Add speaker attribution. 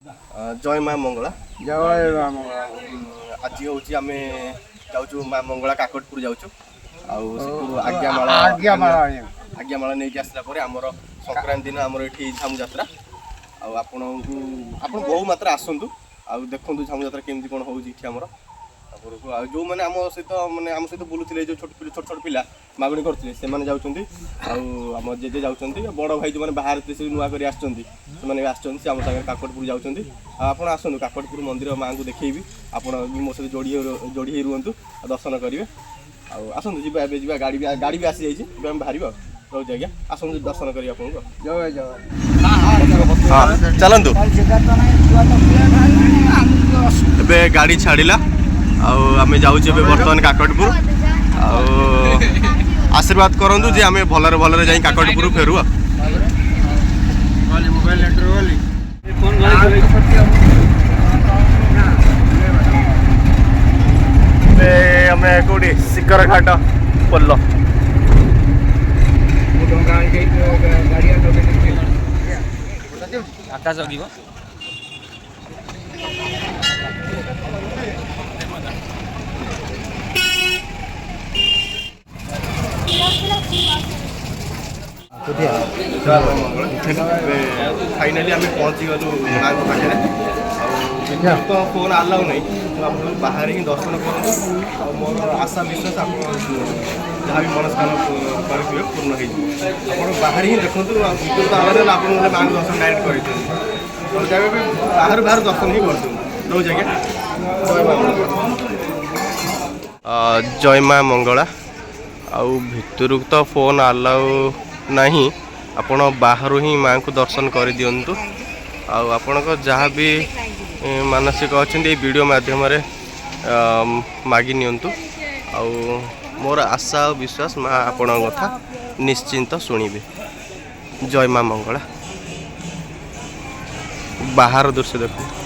Speaker 1: जय माँ मंगला।
Speaker 2: जय माँ मंगला।
Speaker 1: आज हूँ आम जाऊँ माँ मंगला काकटपुर जाऊँ आज्ञामाला नहीं आसला आमर संक्रांति दिन आमर ये झामु यात्रा आपण बहु मात्रा आसतु देखु झामु यात्रा केमती कौन होमर जो मैंने आम सहित मैंने आम सहित बुलूले जो छोट छोट पिला मागणी करते से जाऊँगी आम जेजे जाऊँगी बड़ भाई जो मैंने बाहर से नुआ कर आम सागर काकटपुर जाऊँगी आप आसतु काकटपुर मंदिर माँ को देखी आप मो सहित जोड़ी रुहतु दर्शन करेंगे आसतु जी गाड़ी भी आसी जाइए बाहर रोज आज्ञा आसतु दर्शन करेंगे आपको
Speaker 2: जय जय
Speaker 1: चलतु ए गाड़ी छाड़ा आम जाऊे बर्तमान काकटपुर आशीर्वाद करूँ जे आम भलरे भलरे जाई काकटपुर फेरु आम कौटी शिखर घाट पोल
Speaker 3: आकाश
Speaker 1: फाइनाली आम पहुँची गलु माँ पाखे तो फोन आलाउ नहीं तो आप बाहर ही दर्शन करूँ मोर आशा विश्वास आप जहाँ भी मनस्कामना करेंगे पूर्ण हो बाहर ही देखूँ तो आप माँ दर्शन डायरेक्ट कर बाहर बाहर दर्शन ही कर रोज आज्ञा जय माँ मंगला आउ भितर तो फोन अलाउ नहीं आपण बाहर ही माँ को दर्शन कर दिंतु आपण जहाँ भी मानसिक अच्छा वीडियो माध्यम मागी नियंतु मोर आशा और विश्वास माँ आपण कथा निश्चिंत शुणिबे। जय माँ मंगला बाहर दृश्य देखो।